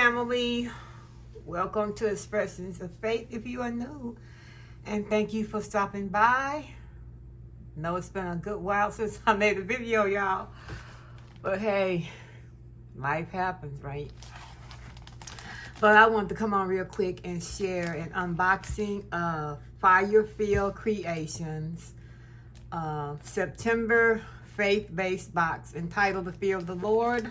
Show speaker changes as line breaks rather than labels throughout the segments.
family. Welcome to Expressions of Faith if you are new. And thank you for stopping by. Know it's been a good while since I made a video, y'all. But hey, life happens, right? But I wanted to come on real quick and share an unboxing of Firefield Creations September faith-based box entitled The Fear of the Lord.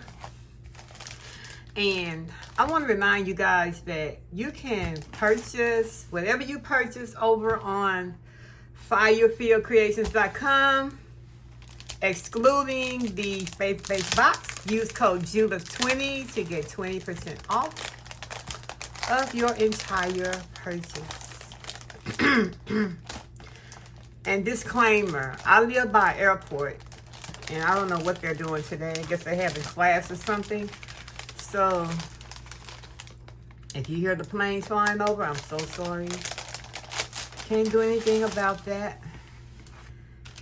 And I want to remind you guys that you can purchase whatever you purchase over on firefieldcreations.com, excluding the faith-based box. Use code JULIF20 to get 20% off of your entire purchase. And disclaimer, I live by airport, and I don't know what they're doing today. I guess they're having class or something. So, if you hear the planes flying over, I'm so sorry. Can't do anything about that.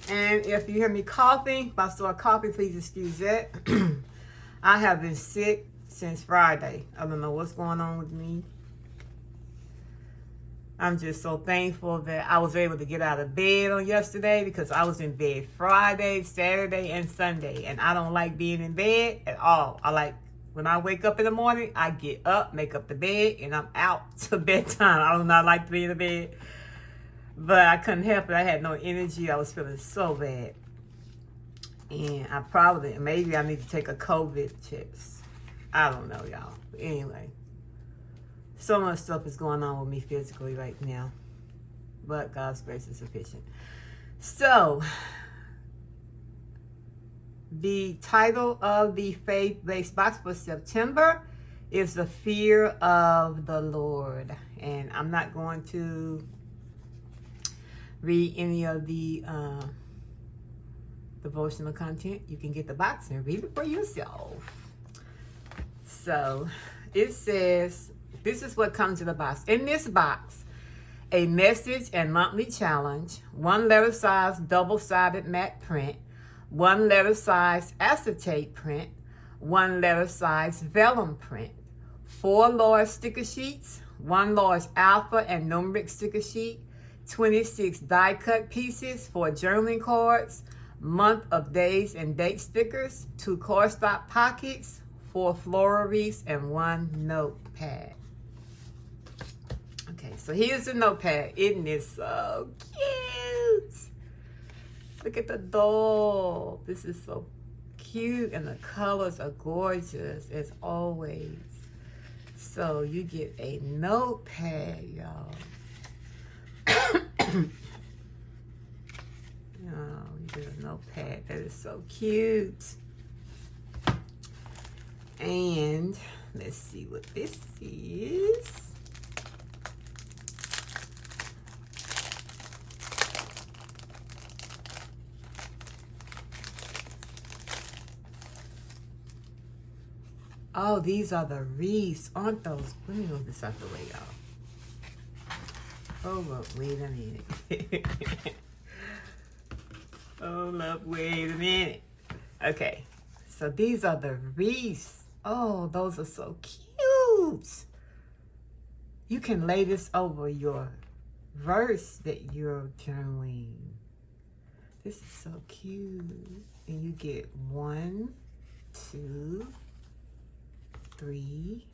And if you hear me coughing, if I start coughing, please excuse that. I have been sick since Friday. I don't know what's going on with me. I'm just so thankful that I was able to get out of bed on yesterday, because I was in bed Friday, Saturday, and Sunday. And I don't like being in bed at all. When I wake up in the morning, I get up, make up the bed, and I'm out to bedtime. I do not like to be in the bed. But I couldn't help it. I had no energy. I was feeling so bad. And maybe I need to take a COVID test. I don't know, y'all. But anyway, so much stuff is going on with me physically right now. But God's grace is sufficient. So, the title of the faith-based box for September is The Fear of the Lord. And I'm not going to read any of the devotional content. You can get the box and read it for yourself. So, it says, this is what comes in the box. In this box, a message and monthly challenge, 1 letter size double-sided matte print, 1 letter size acetate print, 1 letter size vellum print, 4 large sticker sheets, 1 large alpha and numeric sticker sheet, 26 die cut pieces for journaling cards, month of days and date stickers, 2 cardstock pockets, 4 floral wreaths, and 1 notepad. Okay, so here's the notepad. Isn't it so cute? Look at the doll. This is so cute, and the colors are gorgeous as always. So you get a notepad, y'all. Oh, you get a notepad. That is so cute. And let's see what this is. Oh, these are the wreaths, aren't those? Let me move this out the way, y'all. Hold up, wait a minute. Hold up, wait a minute. Okay, so these are the wreaths. Oh, those are so cute. You can lay this over your verse that you're journaling. This is so cute. And you get 1, 2, 3,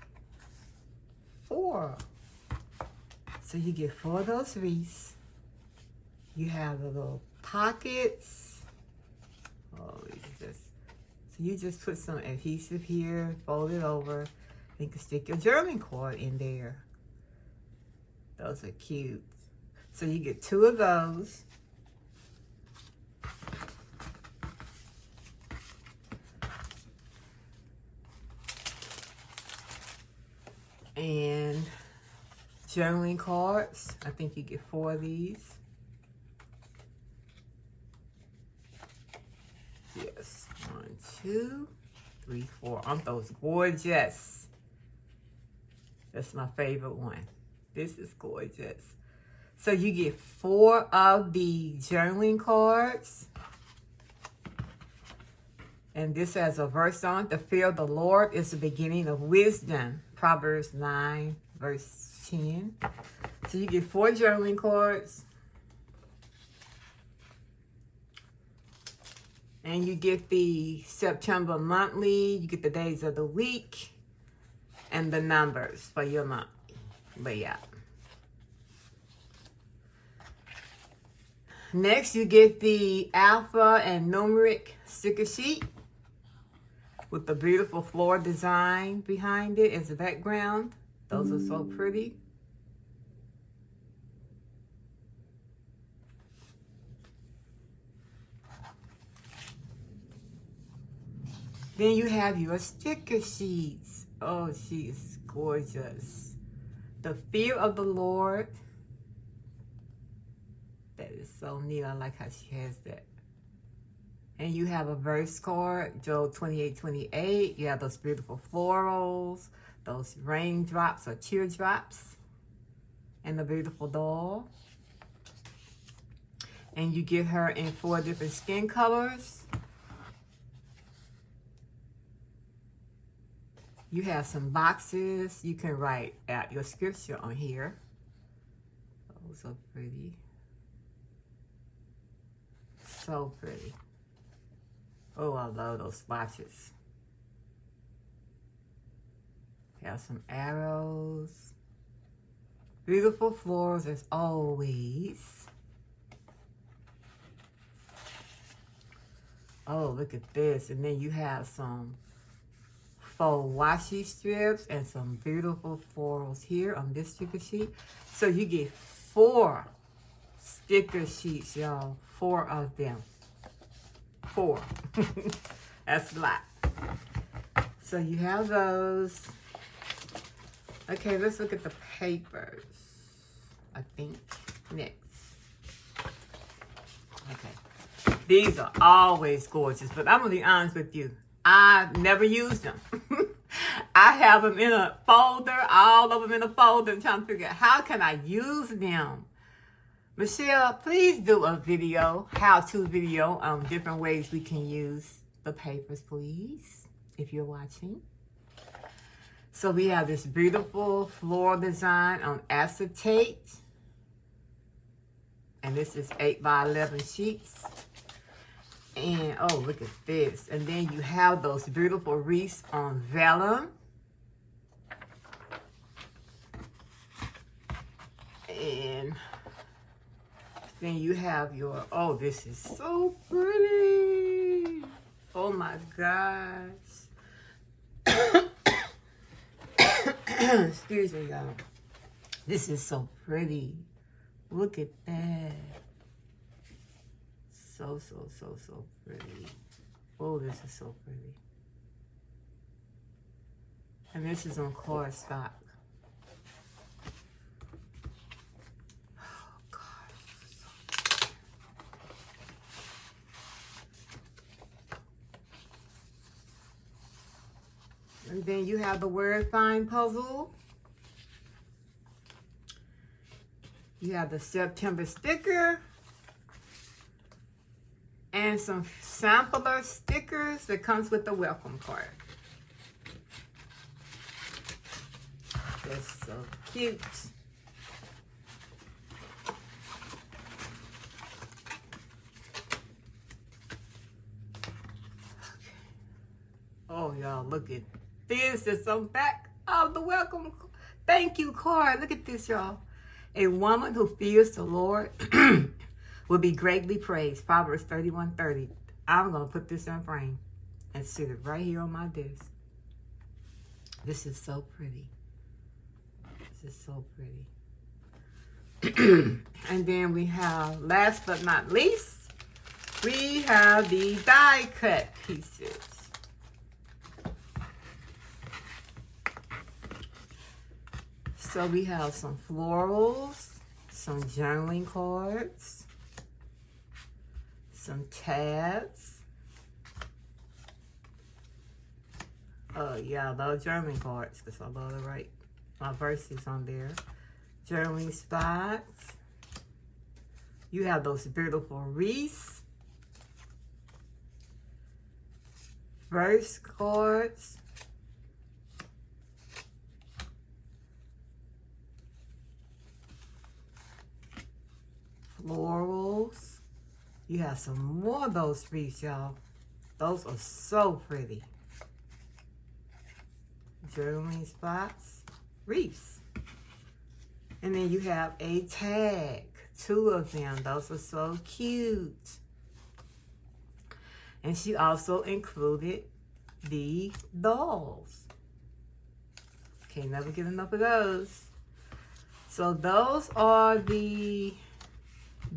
4. So you get 4 of those wreaths. You have the little pockets. Oh, so you just put some adhesive here, fold it over. You can stick your journaling card in there. Those are cute. So you get 2 of those. And journaling cards. I think you get 4 of these. Yes. 1, 2, 3, 4. Aren't those gorgeous? That's my favorite one. This is gorgeous. So you get 4 of the journaling cards. And this has a verse on it. The fear of the Lord is the beginning of wisdom. Proverbs 9, verse 10. So you get 4 journaling cards. And you get the September monthly. You get the days of the week. And the numbers for your month. But yeah. Next, you get the alpha and numeric sticker sheet with the beautiful floral design behind it as a background. Those are so pretty. Then you have your sticker sheets. Oh, she is gorgeous. The fear of the Lord. That is so neat. I like how she has that. And you have a verse card, Job 28:28. You have those beautiful florals, those raindrops or teardrops, and the beautiful doll. And you get her in 4 different skin colors. You have some boxes. You can write out your scripture on here. Oh, so pretty. So pretty. Oh, I love those swatches. Have some arrows. Beautiful florals as always. Oh, look at this. And then you have some faux washi strips and some beautiful florals here on this sticker sheet. So you get 4 sticker sheets, y'all. 4 of them. 4. That's a lot. So you have those. Okay, let's look at the papers. I think next. Okay. These are always gorgeous, but I'm going to be honest with you. I never use them. I have them in a folder, all of them in a folder. I'm trying to figure out how can I use them. Michelle, please do a video, how-to video on different ways we can use the papers, please, if you're watching. So we have this beautiful floral design on acetate. And this is 8x11 sheets. And, oh, look at this. And then you have those beautiful wreaths on vellum. And then you have your, oh, this is so pretty. Oh, my gosh. Excuse me, y'all. This is so pretty. Look at that. So, so, so, so pretty. Oh, this is so pretty. And this is on cardstock. Oh, gosh. And then you have the word find puzzle. You have the September sticker. And some sampler stickers that comes with the welcome card. That's so cute. Oh, y'all, look at this. It's on back of the welcome thank you card. Look at this, y'all. A woman who fears the Lord will be greatly praised. Proverbs 31:30. I'm going to put this in a frame and sit it right here on my desk. This is so pretty. This is so pretty. And then we have, last but not least, we have the die cut pieces. So we have some florals, some journaling cards, some tabs. Oh yeah, I love journaling cards because I love to write my verses on there. Journaling spots. You have those beautiful wreaths. Verse cards. florals. You have some more of those wreaths, y'all. Those are so pretty. Journaling spots, wreaths. And then you have a tag. 2 of them. Those are so cute. And she also included the dolls. Can't never get enough of those. So those are the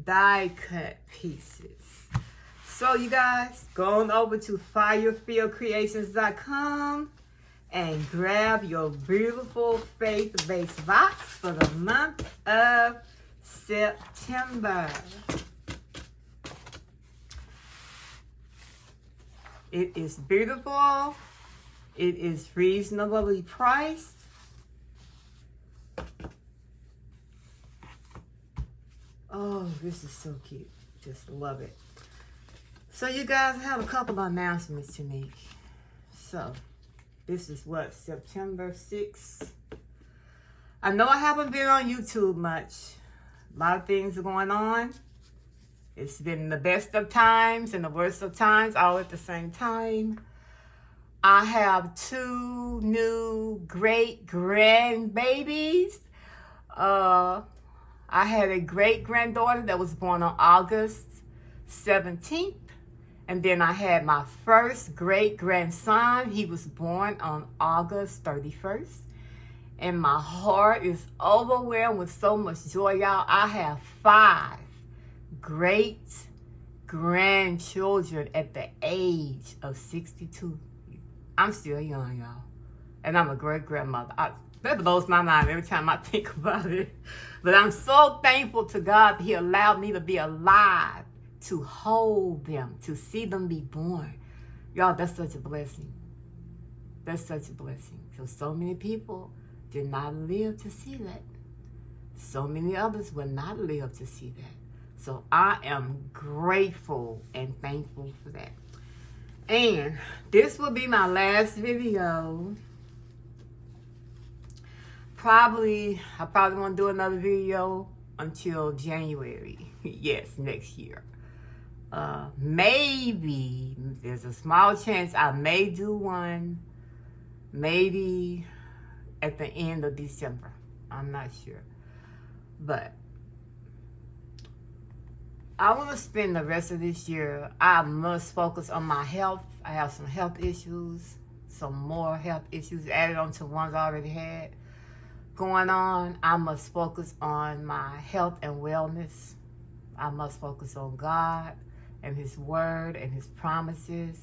die cut pieces. So you guys, go on over to firefieldcreations.com and grab your beautiful faith-based box for the month of September. It is beautiful. It is reasonably priced. Oh, this is so cute. Just love it. So you guys have a couple of announcements to make. So this is what, September 6th. I know I haven't been on YouTube much. A lot of things are going on. It's been the best of times and the worst of times all at the same time. I have 2 new great grandbabies. I had a great granddaughter that was born on August 17th. And then I had my first great grandson. He was born on August 31st. And my heart is overwhelmed with so much joy, y'all. I have 5 great grandchildren at the age of 62. I'm still young, y'all. And I'm a great grandmother. That blows my mind every time I think about it. But I'm so thankful to God that He allowed me to be alive to hold them, to see them be born. Y'all, that's such a blessing. That's such a blessing. So many people did not live to see that. So many others will not live to see that. So I am grateful and thankful for that. And this will be my last video. I probably won't do another video until January. Yes, next year. Maybe, there's a small chance I may do one, maybe at the end of December. I'm not sure. But I want to spend the rest of this year, I must focus on my health. I have some health issues, some more health issues added on to ones I already had going on. I must focus on my health and wellness. I must focus on God and His Word and His promises.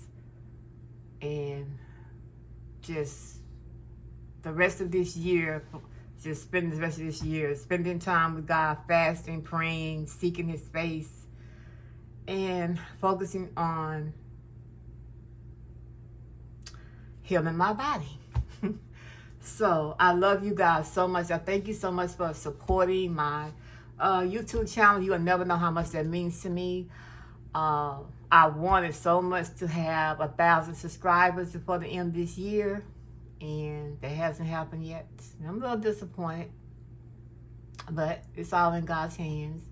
And just the rest of this year, just spending the rest of this year, spending time with God, fasting, praying, seeking His face, and focusing on healing my body. So I love you guys so much. I thank you so much for supporting my YouTube channel. You will never know how much that means to me. I wanted so much to have 1,000 subscribers before the end of this year, and that hasn't happened yet. I'm a little disappointed, but it's all in God's hands.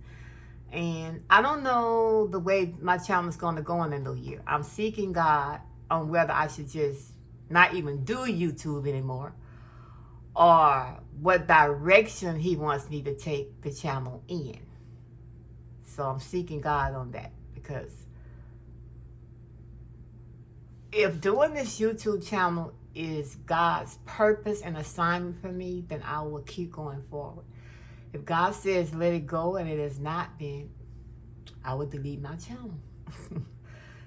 And I don't know the way my channel is going to go in the new year. I'm seeking God on whether I should just not even do YouTube anymore, or what direction He wants me to take the channel in. So I'm seeking God on that, because if doing this YouTube channel is God's purpose and assignment for me, then I will keep going forward. If God says let it go and it has not, then I will delete my channel.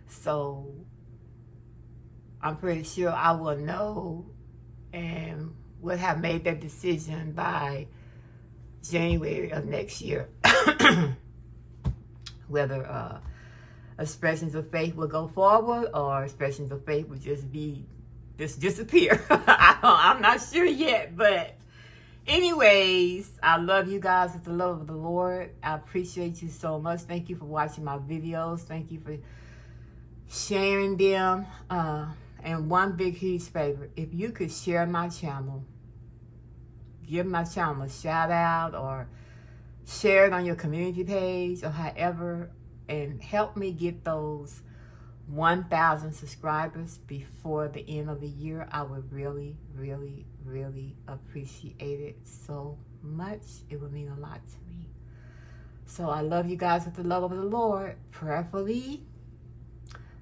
So I'm pretty sure I will know and will have made that decision by January of next year. Whether Expressions of Faith will go forward, or Expressions of Faith will just disappear. I'm not sure yet, but anyways, I love you guys with the love of the Lord. I appreciate you so much. Thank you for watching my videos. Thank you for sharing them. And one big, huge favor, if you could share my channel, give my channel a shout out, or share it on your community page or however, and help me get those 1,000 subscribers before the end of the year. I would really, really, really appreciate it so much. It would mean a lot to me. So I love you guys with the love of the Lord. Prayerfully,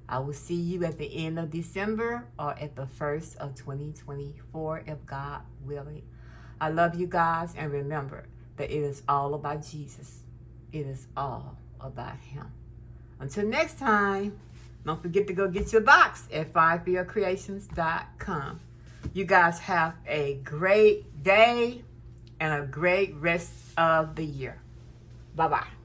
I will see you at the end of December or at the 1st of 2024, if God willing. I love you guys, and remember that it is all about Jesus. It is all about Him. Until next time, don't forget to go get your box at 5fieldcreations.com. You guys have a great day and a great rest of the year. Bye-bye.